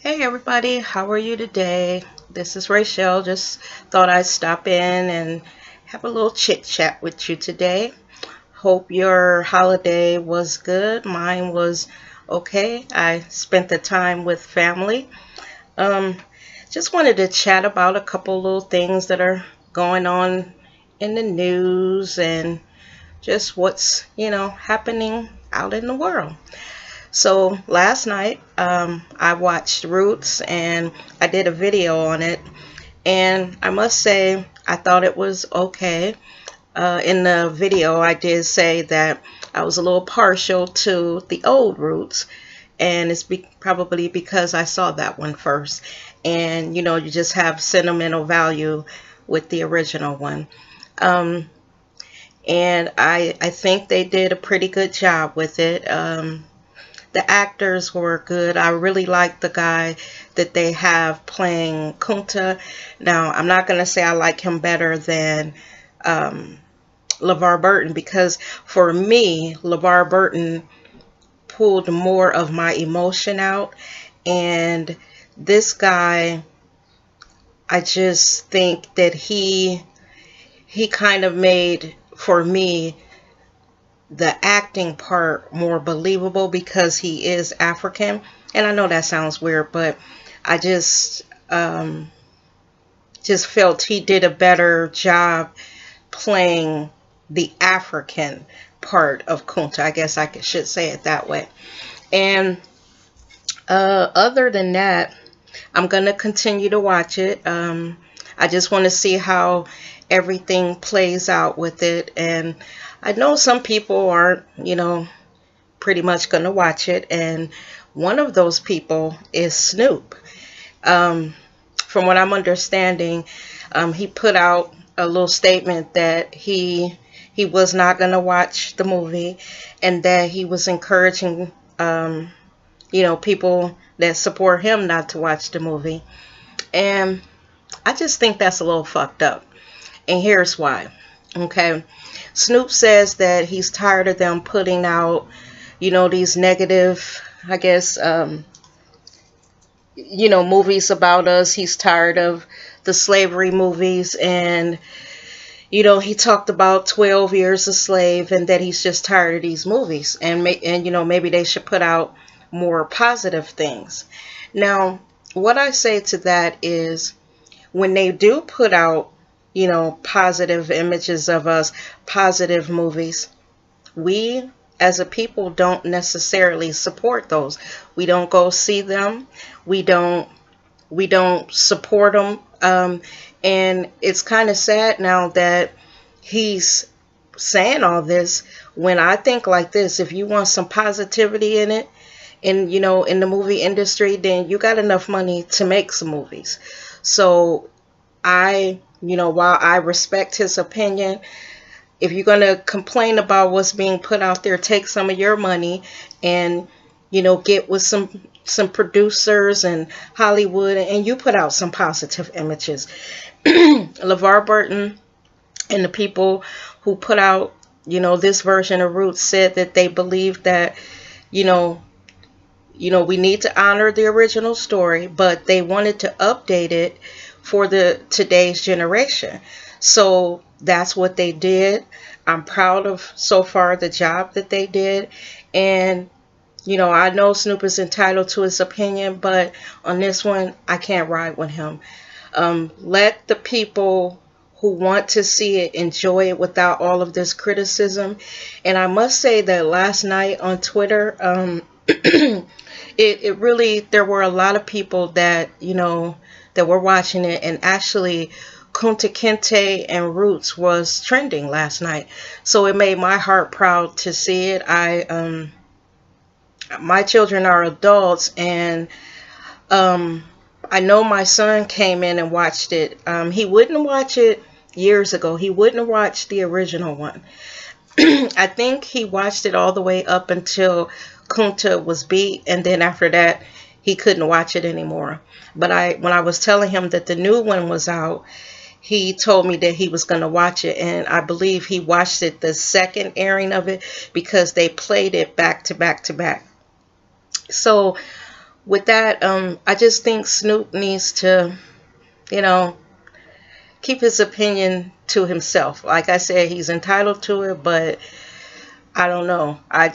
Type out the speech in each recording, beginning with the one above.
Hey everybody, how are you today? This is Rachel. Just thought I'd stop in and have a little chit chat with you today. Hope your holiday was good. Mine was okay. I spent the time with family. Um, just wanted to chat about a couple little things that are going on in the news and just what's, happening out in the world. So last night, I watched Roots and I did a video on it. And I must say, I thought it was okay. In the video, I did say that I was a little partial to the old Roots. And it's probably because I saw that one first. And, you just have sentimental value with the original one. Um, and I think they did a pretty good job with it. The actors were good. I really like the guy that they have playing Kunta. Now, I'm not going to say I like him better than LeVar Burton, because for me, LeVar Burton pulled more of my emotion out. And this guy, I just think that he kind of made, for me, the acting part more believable because he is African. And I know that sounds weird, but I just felt he did a better job playing the African part of Kunta. I guess should say it that way. And other than that, I'm going to continue to watch it. I just want to see how everything plays out with it. And I know some people aren't, pretty much going to watch it. And one of those people is Snoop. From what I'm understanding, he put out a little statement that he was not going to watch the movie, and that he was encouraging, people that support him not to watch the movie. And I just think that's a little fucked up. And here's why. Okay. Snoop says that he's tired of them putting out, these negative, I guess, movies about us. He's tired of the slavery movies. And, he talked about 12 Years a Slave, and that he's just tired of these movies. And maybe they should put out more positive things. Now, what I say to that is, when they do put out, positive images of us, positive movies, we as a people don't necessarily support those. We don't go see them. We don't support them. And it's kind of sad now that he's saying all this, when I think like this: if you want some positivity in it, in the movie industry, then you got enough money to make some movies. So while I respect his opinion, if you're going to complain about what's being put out there, take some of your money and, get with some producers and Hollywood, and you put out some positive images. LeVar Burton and the people who put out, this version of Roots said that they believe that, we need to honor the original story, but they wanted to update it for the today's generation. So that's what they did. I'm proud of so far the job that they did. And I know Snoop is entitled to his opinion, but on this one, I can't ride with him. Let the people who want to see it enjoy it without all of this criticism. And I must say that last night on Twitter, it really, there were a lot of people that, that were watching it, and actually Kunta Kinte and Roots was trending last night. So it made my heart proud to see it. My children are adults, and I know my son came in and watched it. He wouldn't watch it years ago. He wouldn't watch the original one. I think he watched it all the way up until Kunta was beat, and then after that he couldn't watch it anymore. But when I was telling him that the new one was out, he told me that he was going to watch it, and I believe he watched it the second airing of it, because they played it back to back to back. So with that, I just think Snoop needs to, you know, keep his opinion to himself. Like I said, he's entitled to it, but I don't know. I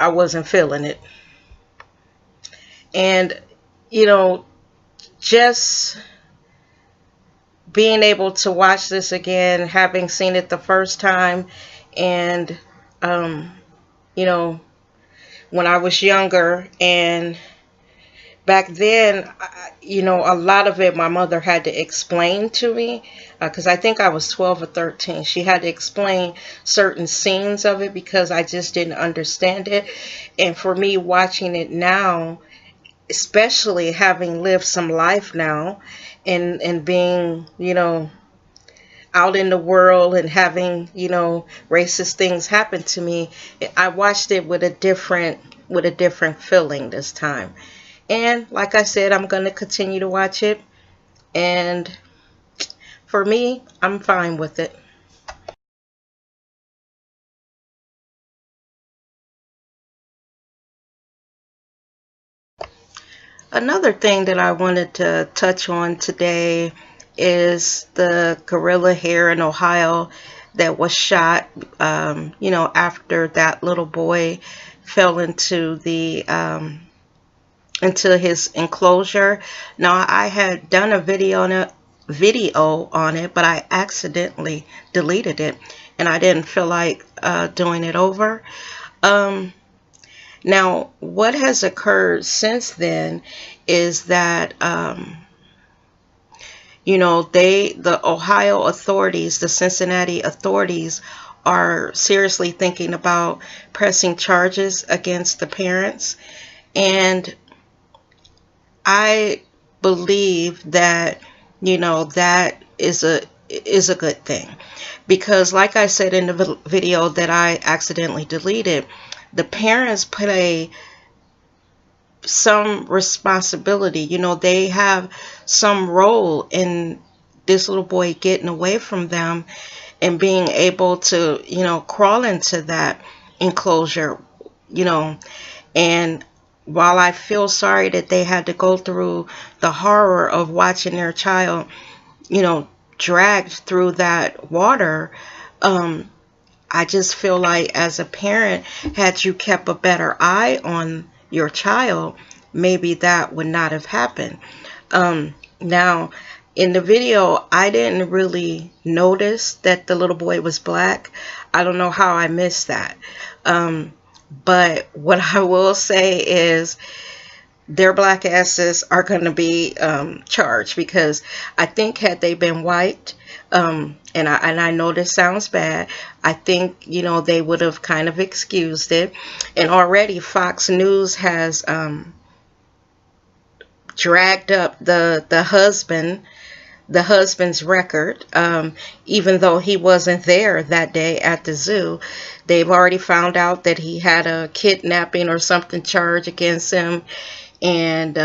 wasn't feeling it. And, you know, just being able to watch this again, having seen it the first time, and, um, you know, when I was younger, and back then, you know, a lot of it my mother had to explain to me, because I think I was 12 or 13. She had to explain certain scenes of it because I just didn't understand it. And for me watching it now, especially having lived some life now, and being, you know, out in the world and having, you know, racist things happen to me, I watched it with a different feeling this time. And like I said, I'm going to continue to watch it. And for me, I'm fine with it. Another thing that I wanted to touch on today is the gorilla here in Ohio that was shot, you know, after that little boy fell into his enclosure. Now, I had done a video on it, but I accidentally deleted it, and I didn't feel like doing it over. Um, Now, what has occurred since then is that, you know, the Ohio authorities, the Cincinnati authorities, are seriously thinking about pressing charges against the parents. And I believe that, you know, that is a good thing, because like I said in the video that I accidentally deleted, the parents play some responsibility. You know, they have some role in this little boy getting away from them and being able to, you know, crawl into that enclosure, you know. And while I feel sorry that they had to go through the horror of watching their child, you know, dragged through that water, I just feel like as a parent, had you kept a better eye on your child, maybe that would not have happened. Now, in the video, I didn't really notice that the little boy was black. I don't know how I missed that. But what I will say is their black asses are going to be charged, because I think had they been white, and I know this sounds bad, I think, you know, they would have kind of excused it. And already Fox News has dragged up the husband's record, even though he wasn't there that day at the zoo. They've already found out that he had a kidnapping or something charge against him, and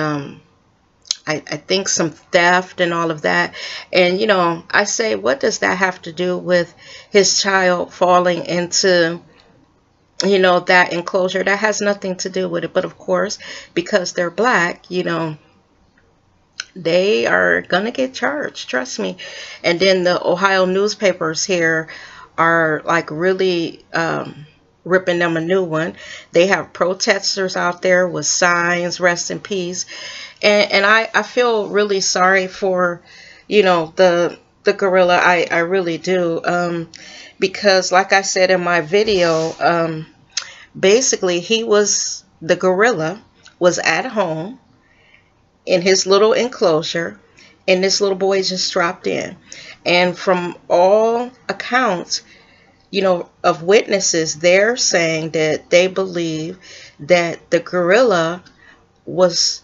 I think some theft and all of that. And, you know, I say, what does that have to do with his child falling into, you know, that enclosure? That has nothing to do with it. But of course, because they're black, you know, they are going to get charged, trust me. And then the Ohio newspapers here are like really ripping them a new one. They have protesters out there with signs, rest in peace. And I feel really sorry for, you know, the gorilla. I really do. Because like I said in my video, basically the gorilla was at home in his little enclosure, and this little boy just dropped in. And from all accounts, you know, of witnesses, they're saying that they believe that the gorilla was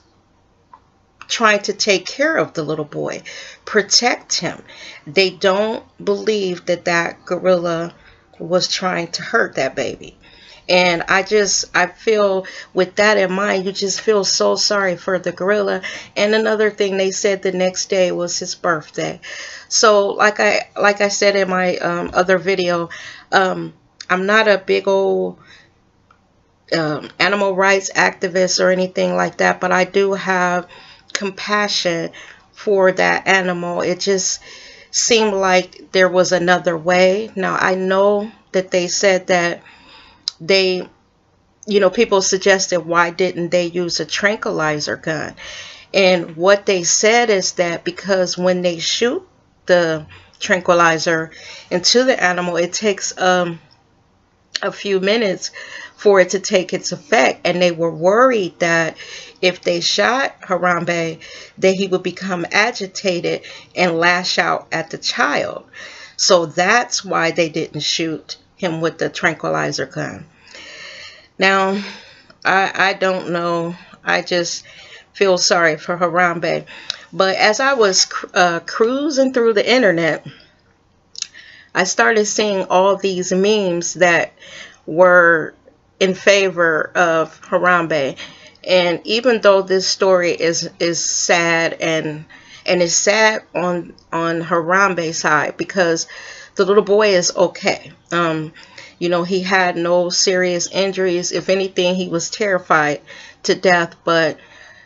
trying to take care of the little boy, protect him. They don't believe that that gorilla was trying to hurt that baby. And I feel with that in mind, you just feel so sorry for the gorilla. And another thing, they said the next day was his birthday. So like I said in my other video, I'm not a big old animal rights activist or anything like that, but I do have compassion for that animal. It just seemed like there was another way. Now, I know that they said that they, people suggested why didn't they use a tranquilizer gun? And what they said is that because when they shoot the tranquilizer into the animal, it takes a few minutes for it to take its effect, and they were worried that if they shot Harambe, that he would become agitated and lash out at the child. So that's why they didn't shoot him with the tranquilizer gun. Now, I don't know. I just feel sorry for Harambe. But as I was cruising through the internet, I started seeing all these memes that were in favor of Harambe. And even though this story is sad and is sad on Harambe's side, because the little boy is okay. He had no serious injuries. If anything, he was terrified to death. But,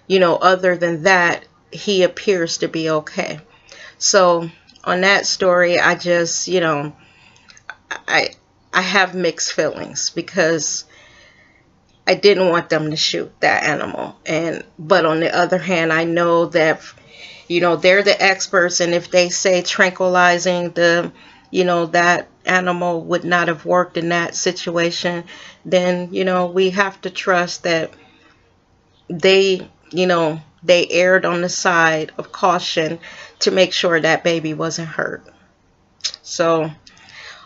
other than that, he appears to be okay. So on that story, I just, I have mixed feelings because I didn't want them to shoot that animal. But on the other hand, I know that, they're the experts, and if they say tranquilizing that animal would not have worked in that situation, then, we have to trust that they erred on the side of caution to make sure that baby wasn't hurt. So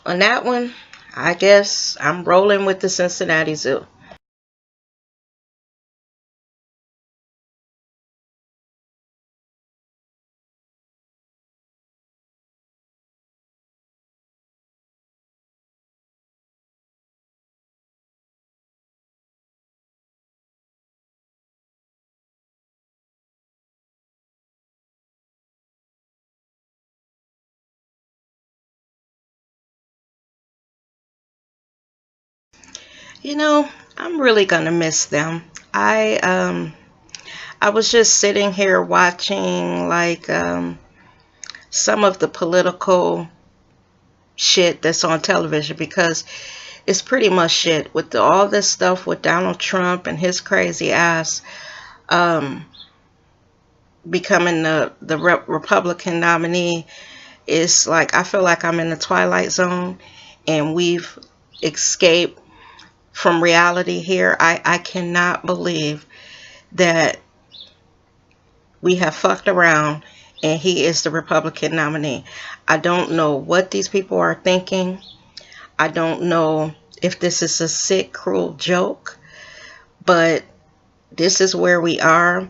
on that one, I guess I'm rolling with the Cincinnati Zoo. I'm really gonna miss them. I was just sitting here watching like some of the political shit that's on television, because it's pretty much shit with all this stuff with Donald Trump and his crazy ass um, becoming the Republican nominee. It's like I feel like I'm in the Twilight Zone and we've escaped from reality here. I cannot believe that we have fucked around and he is the Republican nominee. I don't know what these people are thinking. I don't know if this is a sick, cruel joke, but this is where we are.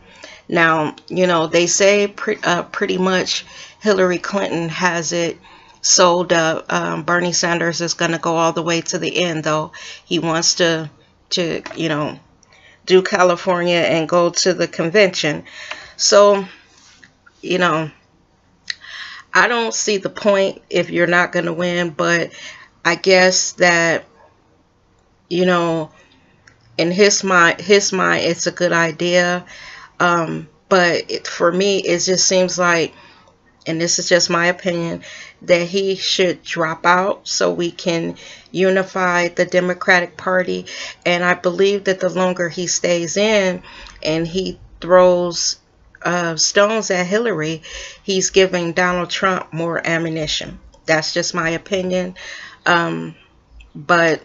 Now, they say pretty much Hillary Clinton has it sold up. Bernie Sanders is going to go all the way to the end, though. He wants to do California and go to the convention. So, I don't see the point if you're not going to win, but I guess that, in his mind, it's a good idea. But for me, it just seems like, and this is just my opinion, that he should drop out so we can unify the Democratic Party. And I believe that the longer he stays in and he throws stones at Hillary, he's giving Donald Trump more ammunition. That's just my opinion. But,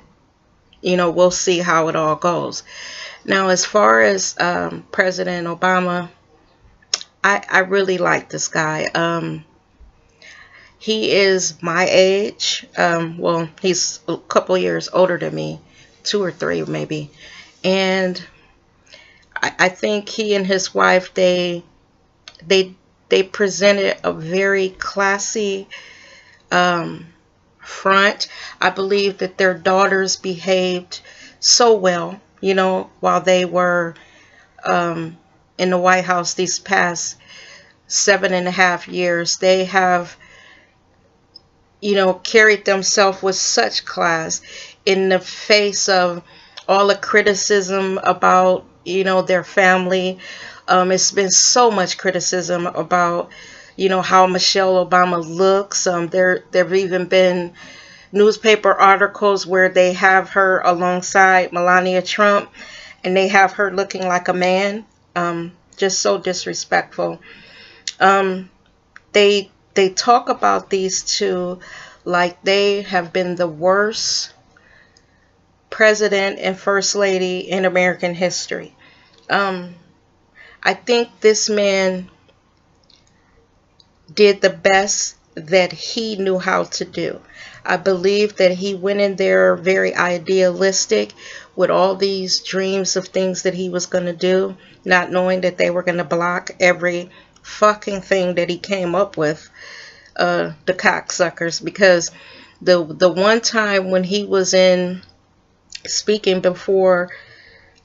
we'll see how it all goes. Now, as far as President Obama, I really like this guy. He is my age. Well, he's a couple years older than me, 2 or 3 maybe. And I think he and his wife, they presented a very classy front. I believe that their daughters behaved so well, while they were in the White House these past 7.5 years. They have, carried themselves with such class in the face of all the criticism about, their family. It's been so much criticism about, how Michelle Obama looks. There've even been newspaper articles where they have her alongside Melania Trump, and they have her looking like a man. Just so disrespectful. They talk about these two like they have been the worst president and first lady in American history. I think this man did the best that he knew how to do. I believe that he went in there very idealistic with all these dreams of things that he was going to do, not knowing that they were going to block every fucking thing that he came up with, the cocksuckers. Because the one time when he was in speaking before,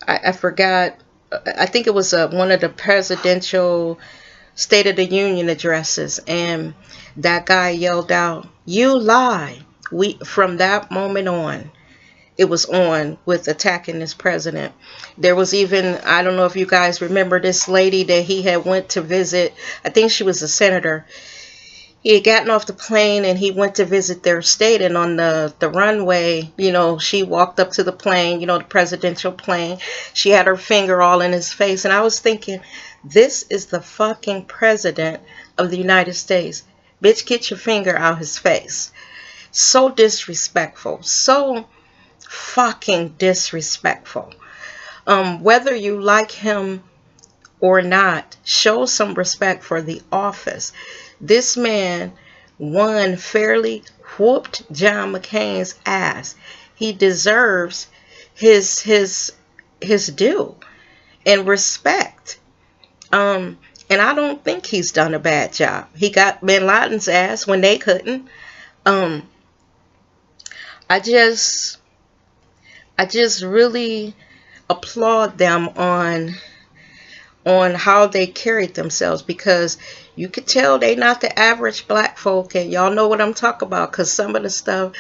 I forgot, I think it was one of the presidential State of the Union addresses, and that guy yelled out, "You lie." From that moment on, it was on with attacking this president. There was even, I don't know if you guys remember this lady that he had went to visit. I think she was a senator. He had gotten off the plane and he went to visit their state, and on the runway, she walked up to the plane, the presidential plane. She had her finger all in his face, and I was thinking, this is the fucking president of the United States. Bitch, get your finger out his face. So disrespectful. So fucking disrespectful. Whether you like him or not, show some respect for the office. This man won fairly, whooped John McCain's ass. He deserves his due and respect. And I don't think he's done a bad job. He got Bin Laden's ass when they couldn't. I just really applaud them on how they carried themselves, because you could tell they not the average black folk, and y'all know what I'm talking about, because some of the stuff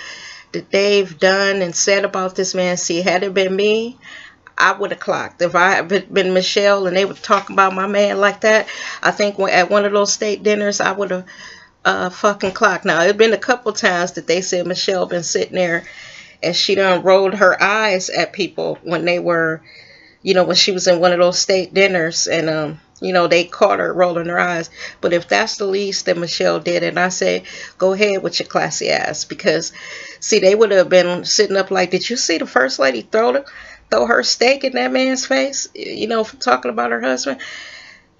that they've done and said about this man. See, had it been me, I would have clocked. If I had been Michelle and they would talk about my man like that, I think at one of those state dinners, I would have fucking clocked. Now, it's been a couple times that they said Michelle been sitting there and she done rolled her eyes at people when they were, when she was in one of those state dinners, and they caught her rolling her eyes. But if that's the least that Michelle did, and I say, go ahead with your classy ass, because see, they would have been sitting up like, did you see the first lady throw her steak in that man's face, for talking about her husband?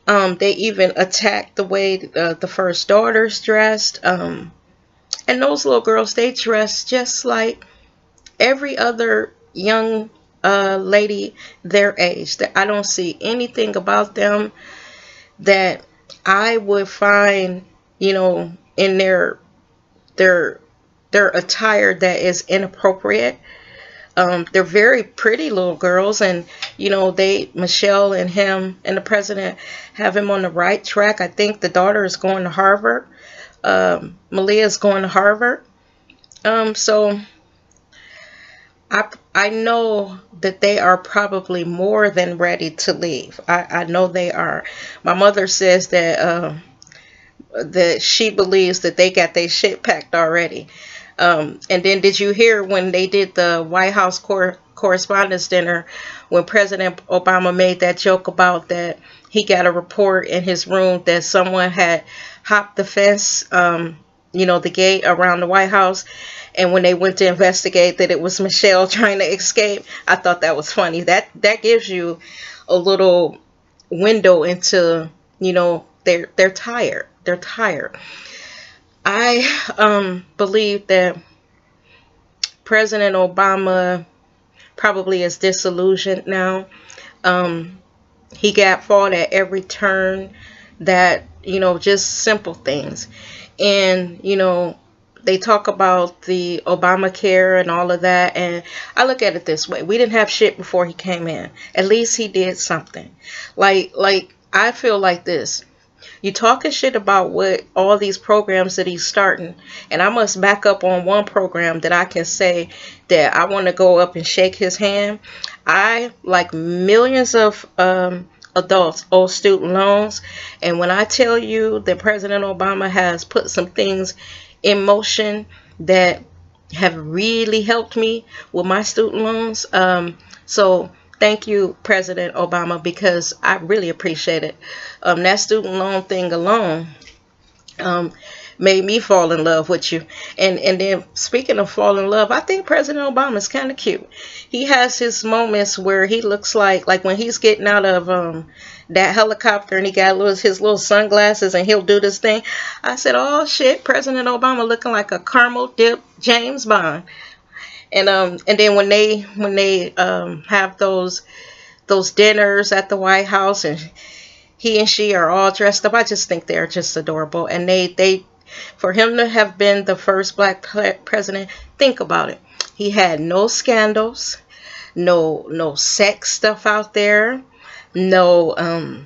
They even attacked the way the first daughter's dressed. And those little girls, they dress just like every other young lady their age. That I don't see anything about them that I would find, in their attire that is inappropriate. They're very pretty little girls, and Michelle and him and the president have him on the right track. I think the daughter is going to Harvard. Malia is going to Harvard. So I know that they are probably more than ready to leave. I know they are. My mother says that she believes that they got their shit packed already. And then did you hear when they did the White House Correspondents' Dinner, when President Obama made that joke about that he got a report in his room that someone had hopped the fence, the gate around the White House, and when they went to investigate that it was Michelle trying to escape? I thought that was funny. That gives you a little window into, they're tired. They're tired. I believe that President Obama probably is disillusioned now. He got fought at every turn, that, just simple things. And, they talk about the Obamacare and all of that, and I look at it this way. We didn't have shit before he came in. At least he did something. Like I feel like this. You talking shit about what all these programs that he's starting, and I must back up on one program that I can say that I want to go up and shake his hand. I, like millions of adults, owe student loans, and when I tell you that President Obama has put some things in motion that have really helped me with my student loans. So thank you, President Obama, because I really appreciate it. That student loan thing alone um, made me fall in love with you. And then speaking of fall in love, I think President Obama is kind of cute. He has his moments where he looks like when he's getting out of that helicopter and he got his little sunglasses and he'll do this thing. I said, oh shit, President Obama looking like a caramel dip James Bond. And then when they have those dinners at the White House and he and she are all dressed up, I just think they're just adorable. And they for him to have been the first black president, think about it. He had no scandals, no sex stuff out there, no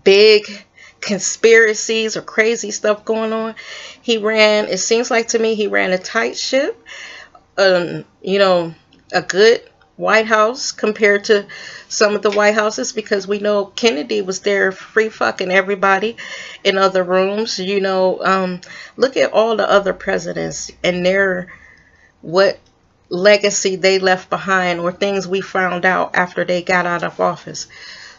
big conspiracies or crazy stuff going on. He ran, it seems like to me, he ran a tight ship. You know, a good White House compared to some of the White Houses, because we know Kennedy was there free fucking everybody in other rooms. You know, look at all the other presidents and what legacy they left behind, or things we found out after they got out of office.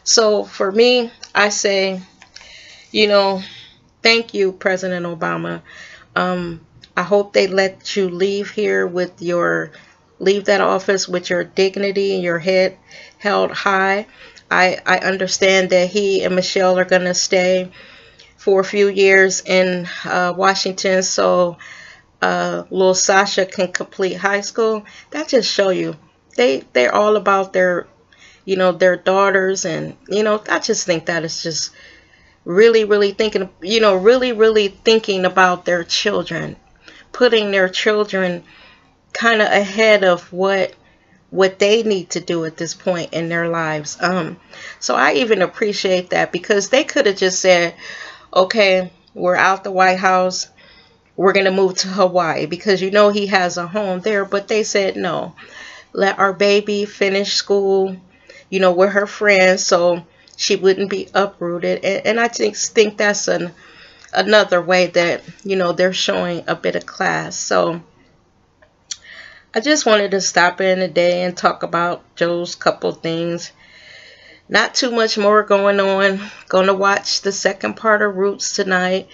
So for me, I say, you know, thank you, President Obama. I hope they let you leave that office with your dignity and your head held high. I understand that he and Michelle are going to stay for a few years in Washington, so little Sasha can complete high school. That just show you they're all about their daughters, and I just think that is just really thinking, really thinking about their children, putting their children kind of ahead of what they need to do at this point in their lives. So I even appreciate that, because they could have just said, okay, we're out the White House, we're going to move to Hawaii, because he has a home there. But they said, no, let our baby finish school, with her friends, so she wouldn't be uprooted. And I think that's another way that, they're showing a bit of class. So I just wanted to stop in today and talk about Joe's couple things. Not too much more going on. Going to watch the second part of Roots tonight.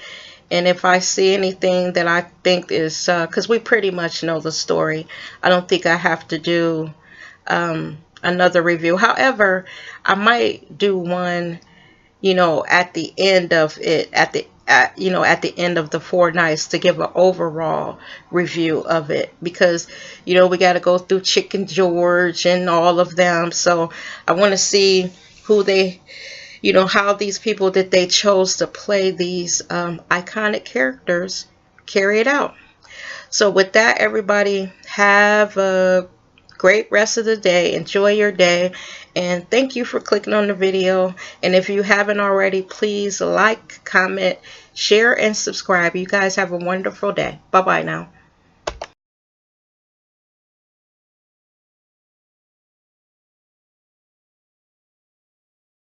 And if I see anything that I think is, because we pretty much know the story, I don't think I have to do another review. However, I might do one, at the end of it, at the end of the 4 nights, to give an overall review of it, because we got to go through Chicken George and all of them. So I want to see who they, how these people that they chose to play these iconic characters carry it out. So with that, everybody, have a great rest of the day. Enjoy your day, and thank you for clicking on the video. And if you haven't already, please like, comment, share, and subscribe. You guys have a wonderful day. Bye bye now.